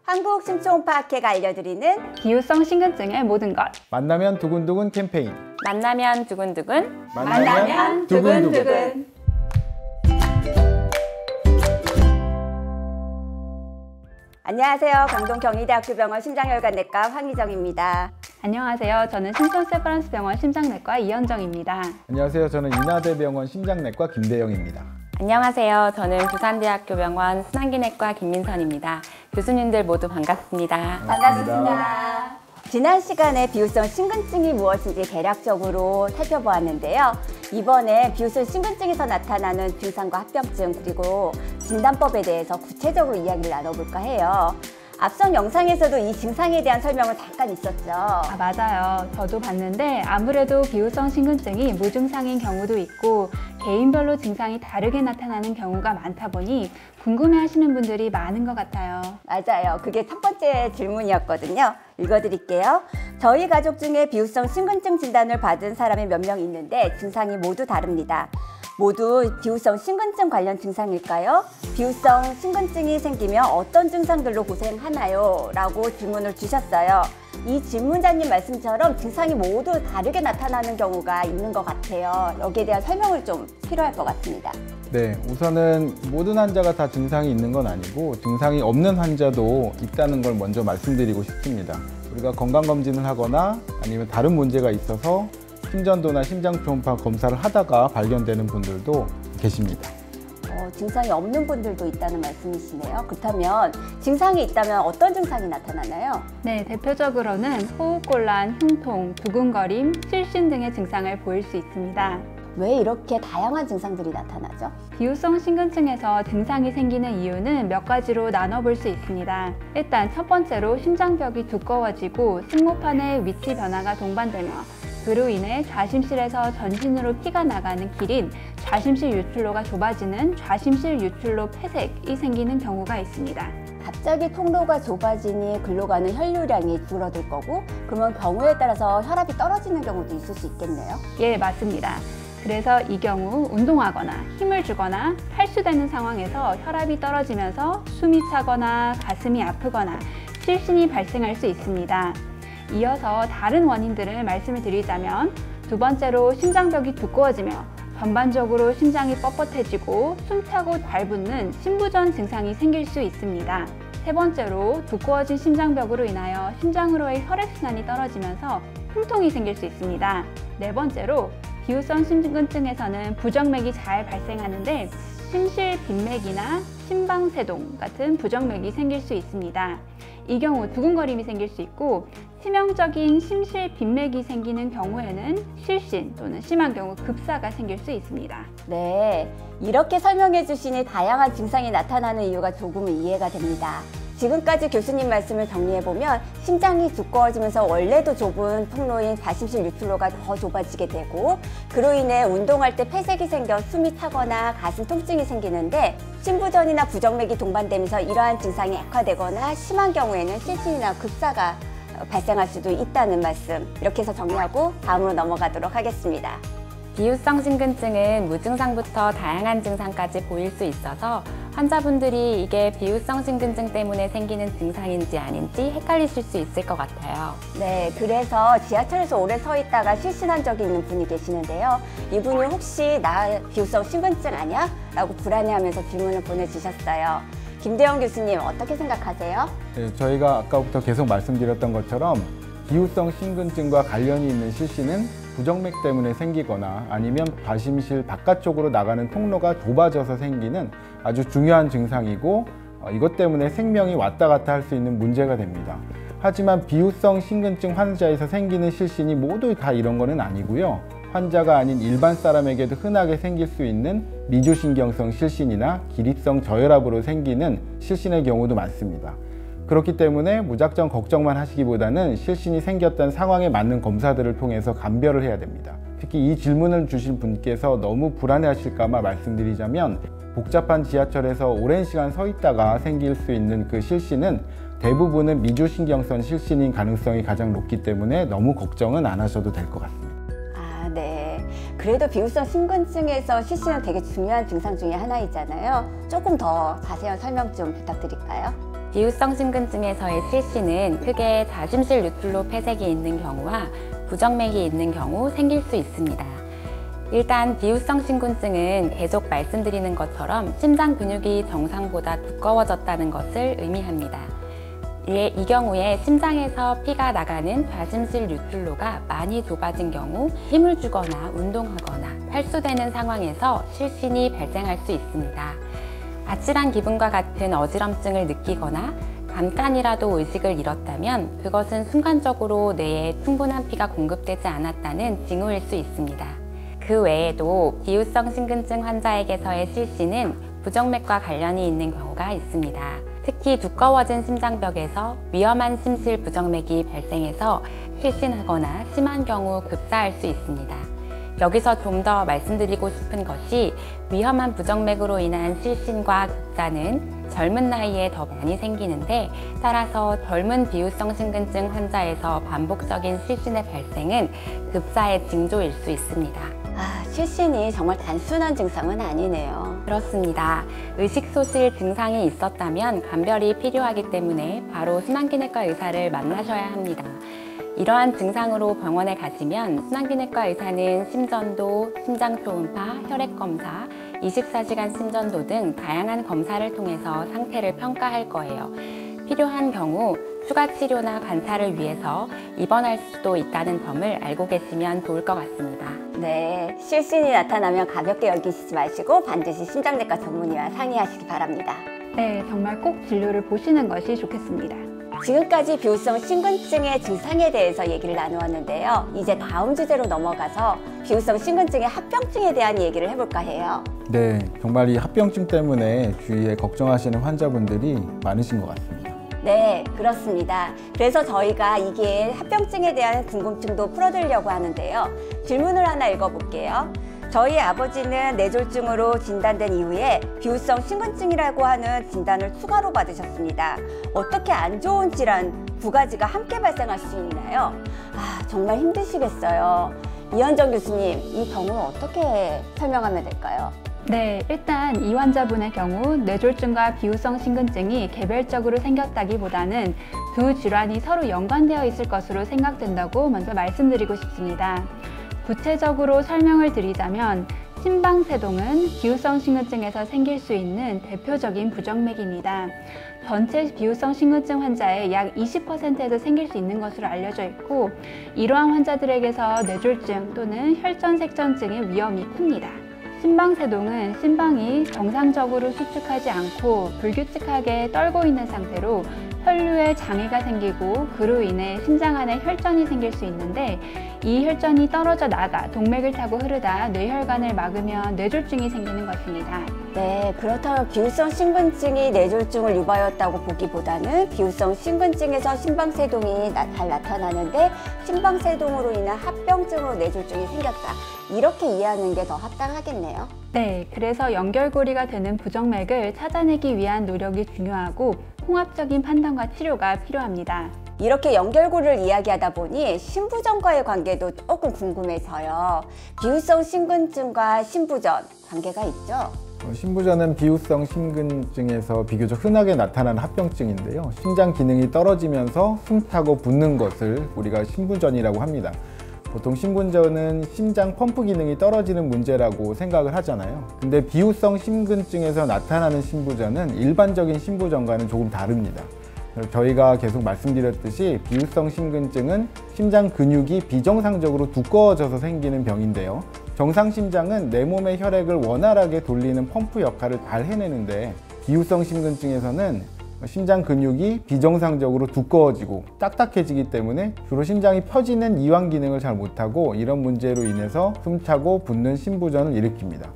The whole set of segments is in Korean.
한국심초홈파학회가 알려드리는 기후성 신근증의 모든 것. 만나면 두근두근 캠페인. 만나면 두근두근. 만나면 두근두근. 안녕하세요. 강동 경희대학교 병원 심장혈관내과 황희정입니다. 안녕하세요. 저는 신촌 세브란스병원 심장내과 이현정입니다. 안녕하세요. 저는 인하대병원 심장내과 김대영입니다. 안녕하세요. 저는 부산대학교 병원 순환기내과 김민선입니다. 교수님들 모두 반갑습니다. 반갑습니다. 지난 시간에 비후성 심근증이 무엇인지 대략적으로 살펴보았는데요. 이번에 비후성 심근증에서 나타나는 증상과 합병증 그리고 진단법에 대해서 구체적으로 이야기를 나눠볼까 해요. 앞선 영상에서도 이 증상에 대한 설명은 잠깐 있었죠. 맞아요. 저도 봤는데 아무래도 비후성 심근증이 무증상인 경우도 있고 개인별로 증상이 다르게 나타나는 경우가 많다 보니 궁금해하시는 분들이 많은 것 같아요. 맞아요. 그게 첫 번째 질문이었거든요. 읽어드릴게요. 저희 가족 중에 비후성 심근증 진단을 받은 사람이 몇 명 있는데 증상이 모두 다릅니다. 모두 비후성 심근증 관련 증상일까요? 비후성 심근증이 생기면 어떤 증상들로 고생하나요? 라고 질문을 주셨어요. 이 질문자님 말씀처럼 증상이 모두 다르게 나타나는 경우가 있는 것 같아요. 여기에 대한 설명을 좀 필요할 것 같습니다. 네, 우선은 모든 환자가 다 증상이 있는 건 아니고 증상이 없는 환자도 있다는 걸 먼저 말씀드리고 싶습니다. 우리가 건강검진을 하거나 아니면 다른 문제가 있어서 심전도나 심장초음파 검사를 하다가 발견되는 분들도 계십니다. 증상이 없는 분들도 있다는 말씀이시네요. 그렇다면 증상이 있다면 어떤 증상이 나타나나요? 네, 대표적으로는 호흡곤란, 흉통, 두근거림, 실신 등의 증상을 보일 수 있습니다. 왜 이렇게 다양한 증상들이 나타나죠? 비후성 심근증에서 증상이 생기는 이유는 몇 가지로 나눠볼 수 있습니다. 일단 첫 번째로 심장벽이 두꺼워지고 승모판의 위치 변화가 동반되며 그로 인해 좌심실에서 전신으로 피가 나가는 길인 좌심실 유출로가 좁아지는 좌심실 유출로 폐색이 생기는 경우가 있습니다. 갑자기 통로가 좁아지니 글로 가는 혈류량이 줄어들 거고 그러면 경우에 따라서 혈압이 떨어지는 경우도 있을 수 있겠네요. 예, 맞습니다. 그래서 이 경우 운동하거나 힘을 주거나 탈수되는 상황에서 혈압이 떨어지면서 숨이 차거나 가슴이 아프거나 실신이 발생할 수 있습니다. 이어서 다른 원인들을 말씀을 드리자면 두 번째로 심장벽이 두꺼워지며 전반적으로 심장이 뻣뻣해지고 숨차고 발붙는 심부전 증상이 생길 수 있습니다. 세 번째로 두꺼워진 심장벽으로 인하여 심장으로의 혈액순환이 떨어지면서 흉통이 생길 수 있습니다. 네 번째로 비후성 심근증에서는 부정맥이 잘 발생하는데 심실빈맥이나 심방세동 같은 부정맥이 생길 수 있습니다. 이 경우 두근거림이 생길 수 있고 치명적인 심실빈맥이 생기는 경우에는 실신 또는 심한 경우 급사가 생길 수 있습니다. 네, 이렇게 설명해 주시니 다양한 증상이 나타나는 이유가 조금은 이해가 됩니다. 지금까지 교수님 말씀을 정리해보면 심장이 두꺼워지면서 원래도 좁은 통로인 좌심실 유출로가 더 좁아지게 되고 그로 인해 운동할 때 폐색이 생겨 숨이 차거나 가슴 통증이 생기는데 심부전이나 부정맥이 동반되면서 이러한 증상이 악화되거나 심한 경우에는 실신이나 급사가 발생할 수도 있다는 말씀, 이렇게 해서 정리하고 다음으로 넘어가도록 하겠습니다. 비후성 심근증은 무증상부터 다양한 증상까지 보일 수 있어서 환자분들이 이게 비후성 심근증 때문에 생기는 증상인지 아닌지 헷갈리실 수 있을 것 같아요. 네, 그래서 지하철에서 오래 서 있다가 실신한 적이 있는 분이 계시는데요. 이분이 혹시 나 비후성 심근증 아니야? 라고 불안해하면서 질문을 보내주셨어요. 김대영 교수님 어떻게 생각하세요? 네, 저희가 아까부터 계속 말씀드렸던 것처럼 비후성 심근증과 관련이 있는 실신은 부정맥 때문에 생기거나 아니면 좌심실 바깥쪽으로 나가는 통로가 좁아져서 생기는 아주 중요한 증상이고 이것 때문에 생명이 왔다 갔다 할 수 있는 문제가 됩니다. 하지만 비후성 심근증 환자에서 생기는 실신이 모두 다 이런 거는 아니고요. 환자가 아닌 일반 사람에게도 흔하게 생길 수 있는 미주신경성 실신이나 기립성 저혈압으로 생기는 실신의 경우도 많습니다. 그렇기 때문에 무작정 걱정만 하시기보다는 실신이 생겼던 상황에 맞는 검사들을 통해서 감별을 해야 됩니다. 특히 이 질문을 주신 분께서 너무 불안해하실까봐 말씀드리자면 복잡한 지하철에서 오랜 시간 서 있다가 생길 수 있는 그 실신은 대부분은 미주신경성 실신인 가능성이 가장 높기 때문에 너무 걱정은 안 하셔도 될 것 같습니다. 네. 그래도 비후성 심근증에서 실신은 되게 중요한 증상 중에 하나이잖아요. 조금 더 자세한 설명 좀 부탁드릴까요? 비후성 신근증에서의 실신은 크게 다심실 뉴클로 폐색이 있는 경우와 부정맥이 있는 경우 생길 수 있습니다. 일단 비후성 신근증은 계속 말씀드리는 것처럼 심장 근육이 정상보다 두꺼워졌다는 것을 의미합니다. 이 경우에 심장에서 피가 나가는 좌심실 뉴클로가 많이 좁아진 경우 힘을 주거나 운동하거나 탈수되는 상황에서 실신이 발생할 수 있습니다. 아찔한 기분과 같은 어지럼증을 느끼거나 잠깐이라도 의식을 잃었다면 그것은 순간적으로 뇌에 충분한 피가 공급되지 않았다는 징후일 수 있습니다. 그 외에도 비후성 신근증 환자에게서의 실신은 부정맥과 관련이 있는 경우가 있습니다. 특히 두꺼워진 심장벽에서 위험한 심실 부정맥이 발생해서 실신하거나 심한 경우 급사할 수 있습니다. 여기서 좀 더 말씀드리고 싶은 것이 위험한 부정맥으로 인한 실신과 급사는 젊은 나이에 더 많이 생기는데 따라서 젊은 비후성 신근증 환자에서 반복적인 실신의 발생은 급사의 징조일 수 있습니다. 실신이 정말 단순한 증상은 아니네요. 그렇습니다. 의식소실 증상이 있었다면 감별이 필요하기 때문에 바로 순환기내과 의사를 만나셔야 합니다. 이러한 증상으로 병원에 가시면 순환기내과 의사는 심전도, 심장초음파, 혈액검사, 24시간 심전도 등 다양한 검사를 통해서 상태를 평가할 거예요. 필요한 경우 추가 치료나 관찰을 위해서 입원할 수도 있다는 점을 알고 계시면 좋을 것 같습니다. 네, 실신이 나타나면 가볍게 여기시지 마시고 반드시 심장내과 전문의와 상의하시기 바랍니다. 네, 정말 꼭 진료를 보시는 것이 좋겠습니다. 지금까지 비후성 신근증의 증상에 대해서 얘기를 나누었는데요. 이제 다음 주제로 넘어가서 비후성 신근증의 합병증에 대한 얘기를 해볼까 해요. 네, 정말 이 합병증 때문에 주위에 걱정하시는 환자분들이 많으신 것 같습니다. 네, 그렇습니다. 그래서 저희가 이게 합병증에 대한 궁금증도 풀어드리려고 하는데요. 질문을 하나 읽어볼게요. 저희 아버지는 뇌졸중으로 진단된 이후에 비후성 신근증이라고 하는 진단을 추가로 받으셨습니다. 어떻게 안 좋은 질환 두 가지가 함께 발생할 수 있나요? 정말 힘드시겠어요. 이현정 교수님, 이 경우는 어떻게 설명하면 될까요? 네, 일단 이 환자분의 경우 뇌졸중과 비후성 신근증이 개별적으로 생겼다기보다는 두 질환이 서로 연관되어 있을 것으로 생각된다고 먼저 말씀드리고 싶습니다. 구체적으로 설명을 드리자면 심방세동은 비후성 신근증에서 생길 수 있는 대표적인 부정맥입니다. 전체 비후성 신근증 환자의 약 20%에서 생길 수 있는 것으로 알려져 있고 이러한 환자들에게서 뇌졸중 또는 혈전색전증의 위험이 큽니다. 심방세동은 심방이 정상적으로 수축하지 않고 불규칙하게 떨고 있는 상태로 혈류에 장애가 생기고 그로 인해 심장 안에 혈전이 생길 수 있는데 이 혈전이 떨어져 나가 동맥을 타고 흐르다 뇌혈관을 막으면 뇌졸중이 생기는 것입니다. 네, 그렇다면 비후성 신근증이 뇌졸중을 유발했다고 보기보다는 비후성 신근증에서 심방세동이 잘 나타나는데 심방세동으로 인한 합병증으로 뇌졸중이 생겼다. 이렇게 이해하는 게 더 합당하겠네요. 네, 그래서 연결고리가 되는 부정맥을 찾아내기 위한 노력이 중요하고 통합적인 판단과 치료가 필요합니다. 이렇게 연결고리를 이야기하다 보니 신부전과의 관계도 조금 궁금해서요. 비후성 신근증과 신부전 관계가 있죠? 신부전은 비후성 신근증에서 비교적 흔하게 나타나는 합병증인데요. 심장 기능이 떨어지면서 숨타고 붓는 것을 우리가 신부전이라고 합니다. 보통 신부전은 심장 펌프 기능이 떨어지는 문제라고 생각을 하잖아요. 근데 비후성 신근증에서 나타나는 신부전은 일반적인 신부전과는 조금 다릅니다. 저희가 계속 말씀드렸듯이 비후성 신근증은 심장 근육이 비정상적으로 두꺼워져서 생기는 병인데요. 정상 심장은 내 몸의 혈액을 원활하게 돌리는 펌프 역할을 잘 해내는데 비후성 신근증에서는 심장 근육이 비정상적으로 두꺼워지고 딱딱해지기 때문에 주로 심장이 펴지는 이완 기능을 잘 못하고 이런 문제로 인해서 숨차고 붓는 신부전을 일으킵니다.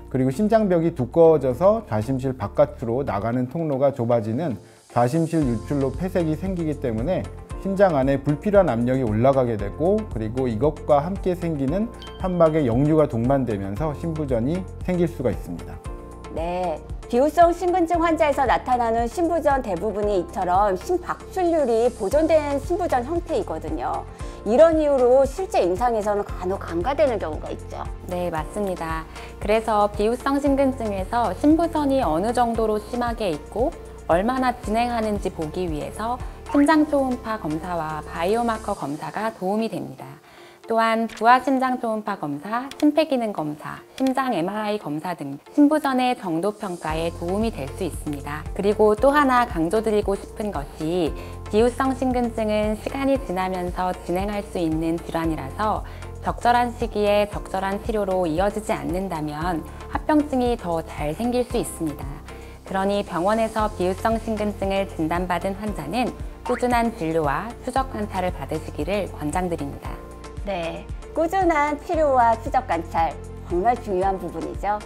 그리고 심장벽이 두꺼워져서 좌심실 바깥으로 나가는 통로가 좁아지는 좌심실 유출로 폐색이 생기기 때문에 심장 안에 불필요한 압력이 올라가게 되고 그리고 이것과 함께 생기는 판막에 역류가 동반되면서 신부전이 생길 수가 있습니다. 네, 비후성 신근증 환자에서 나타나는 신부전 대부분이 이처럼 심박출률이 보존된 신부전 형태이거든요. 이런 이유로 실제 임상에서는 간혹 간과되는 경우가 있죠. 네, 맞습니다. 그래서 비후성 신근증에서 신부전이 어느 정도로 심하게 있고 얼마나 진행하는지 보기 위해서 심장 초음파 검사와 바이오마커 검사가 도움이 됩니다. 또한 부하 심장 초음파 검사, 심폐기능 검사, 심장 MRI 검사 등 신부전의 정도 평가에 도움이 될 수 있습니다. 그리고 또 하나 강조드리고 싶은 것이 비후성 심근증은 시간이 지나면서 진행할 수 있는 질환이라서 적절한 시기에 적절한 치료로 이어지지 않는다면 합병증이 더 잘 생길 수 있습니다. 그러니 병원에서 비후성 심근증을 진단받은 환자는 꾸준한 진료와 추적 관찰을 받으시기를 권장드립니다. 네, 꾸준한 치료와 추적 관찰 정말 중요한 부분이죠.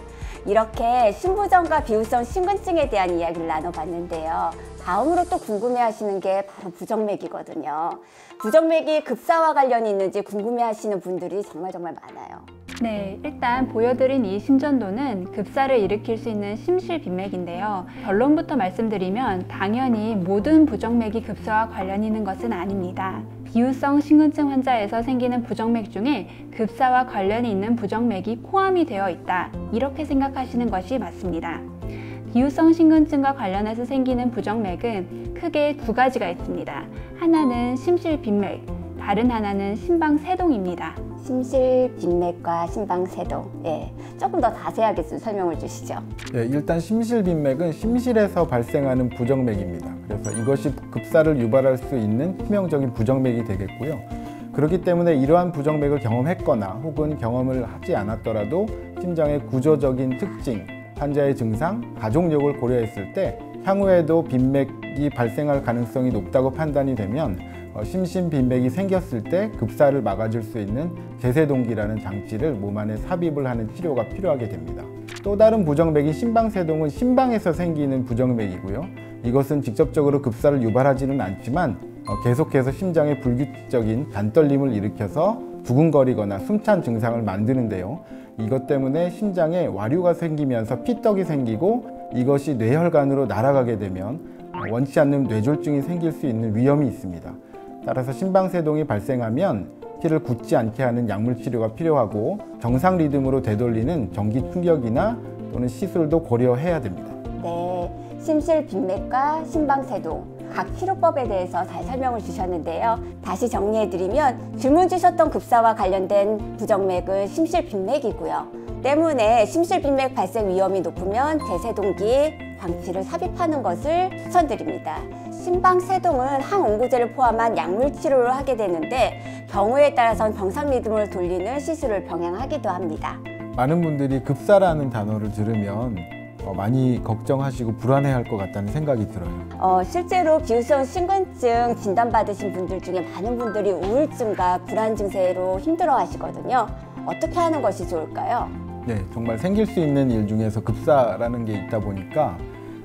이렇게 신부전과 비후성 심근증에 대한 이야기를 나눠봤는데요. 다음으로 또 궁금해하시는 게 바로 부정맥이거든요. 부정맥이 급사와 관련이 있는지 궁금해하시는 분들이 정말 많아요. 네, 일단 보여드린 이 심전도는 급사를 일으킬 수 있는 심실빈맥인데요. 결론부터 말씀드리면 당연히 모든 부정맥이 급사와 관련이 있는 것은 아닙니다. 비후성 심근증 환자에서 생기는 부정맥 중에 급사와 관련이 있는 부정맥이 포함이 되어 있다. 이렇게 생각하시는 것이 맞습니다. 비후성 심근증과 관련해서 생기는 부정맥은 크게 두 가지가 있습니다. 하나는 심실빈맥, 다른 하나는 심방세동입니다. 심실빈맥과 심방세동, 조금 더 자세하게 좀 설명을 주시죠. 일단 심실빈맥은 심실에서 발생하는 부정맥입니다. 그래서 이것이 급사를 유발할 수 있는 치명적인 부정맥이 되겠고요. 그렇기 때문에 이러한 부정맥을 경험했거나 혹은 경험을 하지 않았더라도 심장의 구조적인 특징, 환자의 증상, 가족력을 고려했을 때 향후에도 빈맥이 발생할 가능성이 높다고 판단이 되면 심신빈맥이 생겼을 때 급사를 막아줄 수 있는 제세동기라는 장치를 몸 안에 삽입을 하는 치료가 필요하게 됩니다. 또 다른 부정맥인 심방세동은 심방에서 생기는 부정맥이고요. 이것은 직접적으로 급사를 유발하지는 않지만 계속해서 심장에 불규칙적인 잔떨림을 일으켜서 두근거리거나 숨찬 증상을 만드는데요. 이것 때문에 심장에 와류가 생기면서 피떡이 생기고 이것이 뇌혈관으로 날아가게 되면 원치 않는 뇌졸중이 생길 수 있는 위험이 있습니다. 따라서 심방세동이 발생하면 피를 굳지 않게 하는 약물 치료가 필요하고 정상 리듬으로 되돌리는 전기 충격이나 또는 시술도 고려해야 됩니다. 네, 심실빈맥과 심방세동 각 치료법에 대해서 잘 설명을 주셨는데요. 다시 정리해드리면 질문 주셨던 급사와 관련된 부정맥은 심실빈맥이고요. 때문에 심실빈맥 발생 위험이 높으면 제세동기 장치를 삽입하는 것을 추천드립니다. 심방세동은 항옹고제를 포함한 약물 치료를 하게 되는데 경우에 따라서는 정상 리듬을 돌리는 시술을 병행하기도 합니다. 많은 분들이 급사라는 단어를 들으면 많이 걱정하시고 불안해할 것 같다는 생각이 들어요. 실제로 비후성 심근증 진단받으신 분들 중에 많은 분들이 우울증과 불안 증세로 힘들어 하시거든요. 어떻게 하는 것이 좋을까요? 네, 정말 생길 수 있는 일 중에서 급사라는 게 있다 보니까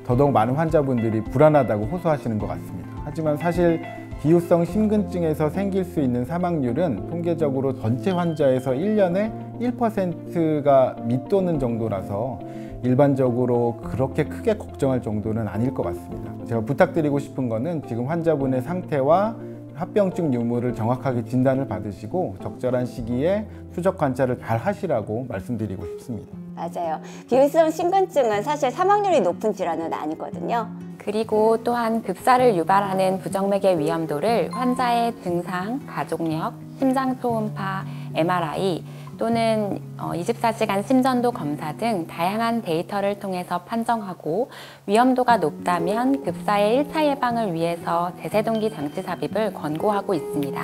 더더욱 많은 환자분들이 불안하다고 호소하시는 것 같습니다. 하지만 사실 비후성 심근증에서 생길 수 있는 사망률은 통계적으로 전체 환자에서 1년에 1%가 밑도는 정도라서 일반적으로 그렇게 크게 걱정할 정도는 아닐 것 같습니다. 제가 부탁드리고 싶은 거는 지금 환자분의 상태와 합병증 유무를 정확하게 진단을 받으시고 적절한 시기에 추적 관찰을 잘 하시라고 말씀드리고 싶습니다. 맞아요. 비후성 심근증은 사실 사망률이 높은 질환은 아니거든요. 그리고 또한 급사를 유발하는 부정맥의 위험도를 환자의 증상, 가족력, 심장 초음파, MRI 또는 24시간 심전도 검사 등 다양한 데이터를 통해서 판정하고 위험도가 높다면 급사의 1차 예방을 위해서 제세동기 장치 삽입을 권고하고 있습니다.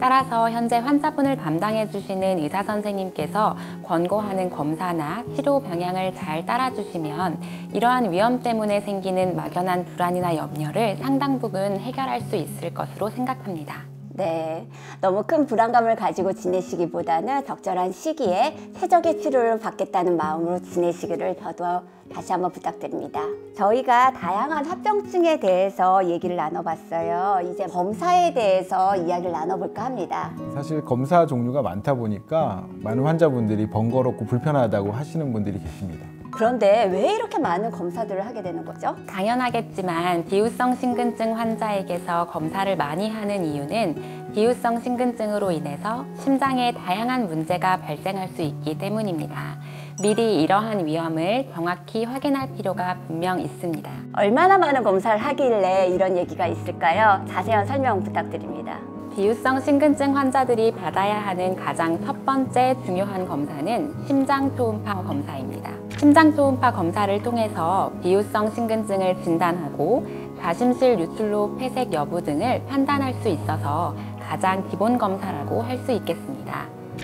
따라서 현재 환자분을 담당해 주시는 의사 선생님께서 권고하는 검사나 치료 방향을 잘 따라주시면 이러한 위험 때문에 생기는 막연한 불안이나 염려를 상당 부분 해결할 수 있을 것으로 생각합니다. 네, 너무 큰 불안감을 가지고 지내시기보다는 적절한 시기에 최적의 치료를 받겠다는 마음으로 지내시기를 저도 다시 한번 부탁드립니다. 저희가 다양한 합병증에 대해서 얘기를 나눠봤어요. 이제 검사에 대해서 이야기를 나눠볼까 합니다. 사실 검사 종류가 많다 보니까 많은 환자분들이 번거롭고 불편하다고 하시는 분들이 계십니다. 그런데 왜 이렇게 많은 검사들을 하게 되는 거죠? 당연하겠지만 비후성 심근증 환자에게서 검사를 많이 하는 이유는 비후성 심근증으로 인해서 심장에 다양한 문제가 발생할 수 있기 때문입니다. 미리 이러한 위험을 정확히 확인할 필요가 분명 있습니다. 얼마나 많은 검사를 하길래 이런 얘기가 있을까요? 자세한 설명 부탁드립니다. 비후성 심근증 환자들이 받아야 하는 가장 첫 번째 중요한 검사는 심장 초음파 검사입니다. 심장 초음파 검사를 통해서 비후성 심근증을 진단하고 좌심실 유출로 폐색 여부 등을 판단할 수 있어서 가장 기본 검사라고 할 수 있겠습니다.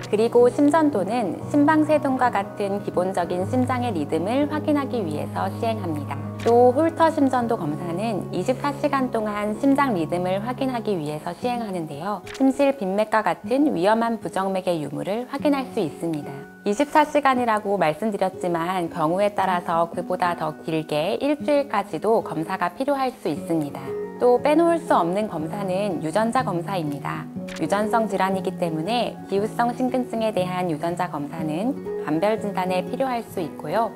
그리고 심전도는 심방세동과 같은 기본적인 심장의 리듬을 확인하기 위해서 시행합니다. 또 홀터 심전도 검사는 24시간 동안 심장 리듬을 확인하기 위해서 시행하는데요. 심실 빈맥과 같은 위험한 부정맥의 유무를 확인할 수 있습니다. 24시간이라고 말씀드렸지만 경우에 따라서 그보다 더 길게 일주일까지도 검사가 필요할 수 있습니다. 또 빼놓을 수 없는 검사는 유전자 검사입니다. 유전성 질환이기 때문에 비후성 심근증에 대한 유전자 검사는 감별 진단에 필요할 수 있고요.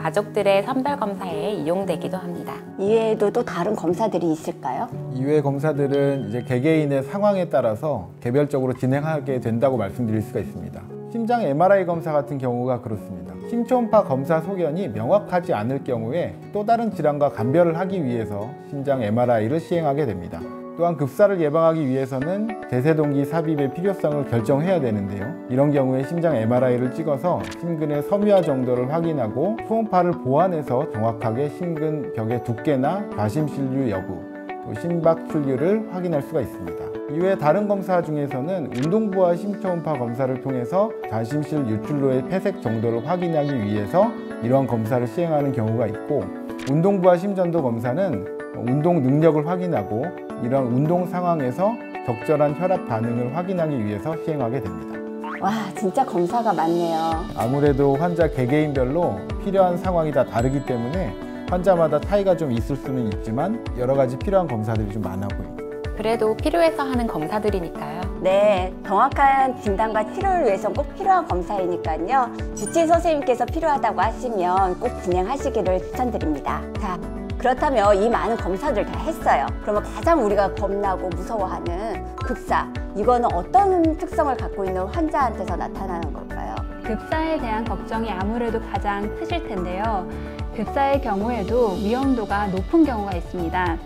가족들의 선별 검사에 이용되기도 합니다. 이외에도 또 다른 검사들이 있을까요? 이외 검사들은 이제 개개인의 상황에 따라서 개별적으로 진행하게 된다고 말씀드릴 수가 있습니다. 심장 MRI 검사 같은 경우가 그렇습니다. 심초음파 검사 소견이 명확하지 않을 경우에 또 다른 질환과 감별을 하기 위해서 심장 MRI를 시행하게 됩니다. 또한 급사를 예방하기 위해서는 대세동기 삽입의 필요성을 결정해야 되는데요. 이런 경우에 심장 MRI를 찍어서 심근의 섬유화 정도를 확인하고 초음파를 보완해서 정확하게 심근 벽의 두께나 좌심실류 여부, 또 심박출류를 확인할 수가 있습니다. 이외에 다른 검사 중에서는 운동부와 심초음파 검사를 통해서 좌심실 유출로의 폐색 정도를 확인하기 위해서 이러한 검사를 시행하는 경우가 있고, 운동부와 심전도 검사는 운동 능력을 확인하고 이런 운동 상황에서 적절한 혈압 반응을 확인하기 위해서 시행하게 됩니다. 와, 진짜 검사가 많네요. 아무래도 환자 개개인별로 필요한 상황이 다 다르기 때문에 환자마다 차이가 좀 있을 수는 있지만 여러 가지 필요한 검사들이 좀 많아 보입니다. 그래도 필요해서 하는 검사들이니까요. 네, 정확한 진단과 치료를 위해서 꼭 필요한 검사이니까요. 주치의 선생님께서 필요하다고 하시면 꼭 진행하시기를 추천드립니다. 자, 그렇다면 이 많은 검사들 다 했어요. 그러면 가장 우리가 겁나고 무서워하는 급사, 이거는 어떤 특성을 갖고 있는 환자한테서 나타나는 걸까요? 급사에 대한 걱정이 아무래도 가장 크실 텐데요. 급사의 경우에도 위험도가 높은 경우가 있습니다.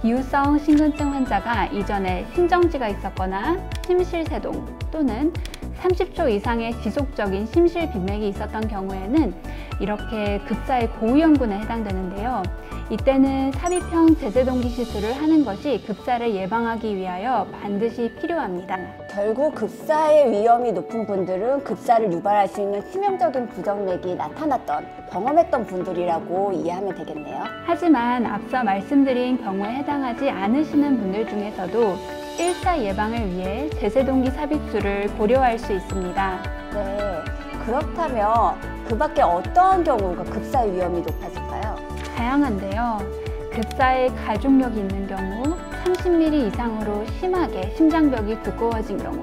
비후성 심근증 환자가 이전에 심정지가 있었거나 심실세동 또는 30초 이상의 지속적인 심실 빈맥이 있었던 경우에는 이렇게 급사의 고위험군에 해당되는데요. 이때는 삽입형 제세동기 시술을 하는 것이 급사를 예방하기 위하여 반드시 필요합니다. 결국 급사의 위험이 높은 분들은 급사를 유발할 수 있는 치명적인 부정맥이 나타났던, 경험했던 분들이라고 이해하면 되겠네요. 하지만 앞서 말씀드린 경우에 해당하지 않으시는 분들 중에서도 1차 예방을 위해 제세동기 삽입술을 고려할 수 있습니다. 네, 그렇다면 그 밖에 어떠한 경우가 급사의 위험이 높아질까요? 다양한데요. 급사에 가중력이 있는 경우, 30mm 이상으로 심하게 심장벽이 두꺼워진 경우,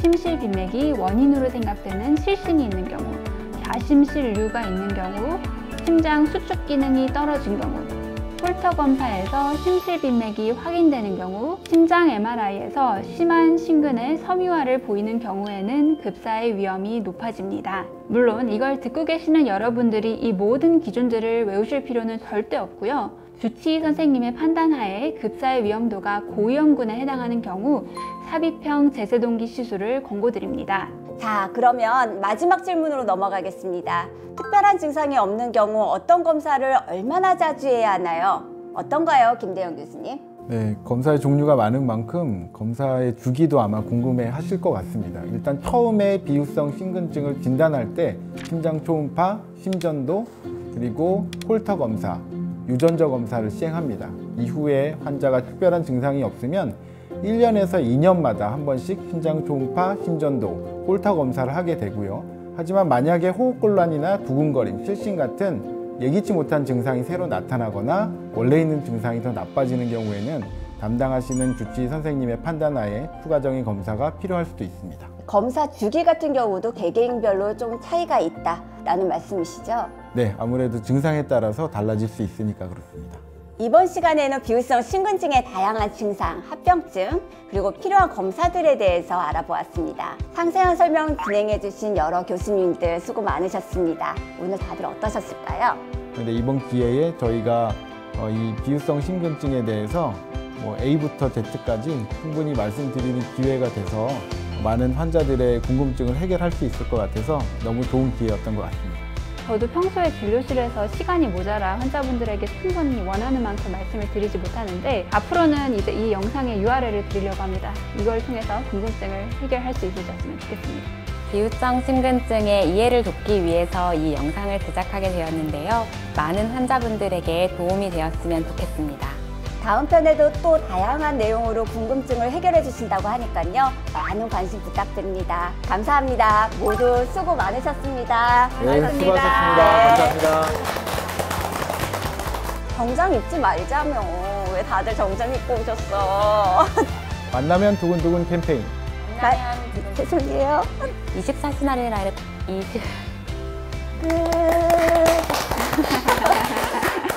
심실빈맥이 원인으로 생각되는 실신이 있는 경우, 좌심실류가 있는 경우, 심장 수축 기능이 떨어진 경우, 홀터 검사에서 심실빈맥이 확인되는 경우, 심장 MRI에서 심한 심근의 섬유화를 보이는 경우에는 급사의 위험이 높아집니다. 물론 이걸 듣고 계시는 여러분들이 이 모든 기준들을 외우실 필요는 절대 없고요. 주치의 선생님의 판단하에 급사의 위험도가 고위험군에 해당하는 경우 삽입형 제세동기 시술을 권고드립니다. 자, 그러면 마지막 질문으로 넘어가겠습니다. 특별한 증상이 없는 경우 어떤 검사를 얼마나 자주 해야 하나요? 어떤가요, 김대영 교수님? 네, 검사의 종류가 많은 만큼 검사의 주기도 아마 궁금해 하실 것 같습니다. 일단 처음에 비후성 심근증을 진단할 때 심장 초음파, 심전도, 그리고 홀터 검사, 유전자 검사를 시행합니다. 이후에 환자가 특별한 증상이 없으면 1년에서 2년마다 한 번씩 심장 초음파, 심전도, 홀터 검사를 하게 되고요. 하지만 만약에 호흡곤란이나 두근거림, 실신 같은 예기치 못한 증상이 새로 나타나거나 원래 있는 증상이 더 나빠지는 경우에는 담당하시는 주치의 선생님의 판단하에 추가적인 검사가 필요할 수도 있습니다. 검사 주기 같은 경우도 개개인별로 좀 차이가 있다라는 말씀이시죠? 네, 아무래도 증상에 따라서 달라질 수 있으니까 그렇습니다. 이번 시간에는 비후성 심근증의 다양한 증상, 합병증, 그리고 필요한 검사들에 대해서 알아보았습니다. 상세한 설명 진행해주신 여러 교수님들 수고 많으셨습니다. 오늘 다들 어떠셨을까요? 근데 이번 기회에 저희가 이 비후성 심근증에 대해서 A부터 Z까지 충분히 말씀드리는 기회가 돼서 많은 환자들의 궁금증을 해결할 수 있을 것 같아서 너무 좋은 기회였던 것 같습니다. 저도 평소에 진료실에서 시간이 모자라 환자분들에게 충분히 원하는 만큼 말씀을 드리지 못하는데 앞으로는 이제 이 영상의 URL을 드리려고 합니다. 이걸 통해서 궁금증을 해결할 수 있으셨으면 좋겠습니다. 비후성 심근증의 이해를 돕기 위해서 이 영상을 제작하게 되었는데요. 많은 환자분들에게 도움이 되었으면 좋겠습니다. 다음 편에도 또 다양한 내용으로 궁금증을 해결해 주신다고 하니까요. 많은 관심 부탁드립니다. 감사합니다. 모두 수고 많으셨습니다. 네, 수고하셨습니다. 감사합니다. 정장 입지 말자며. 왜 다들 정장 입고 오셨어? 만나면 두근두근 캠페인. 죄송해요. 24시간이라 끝.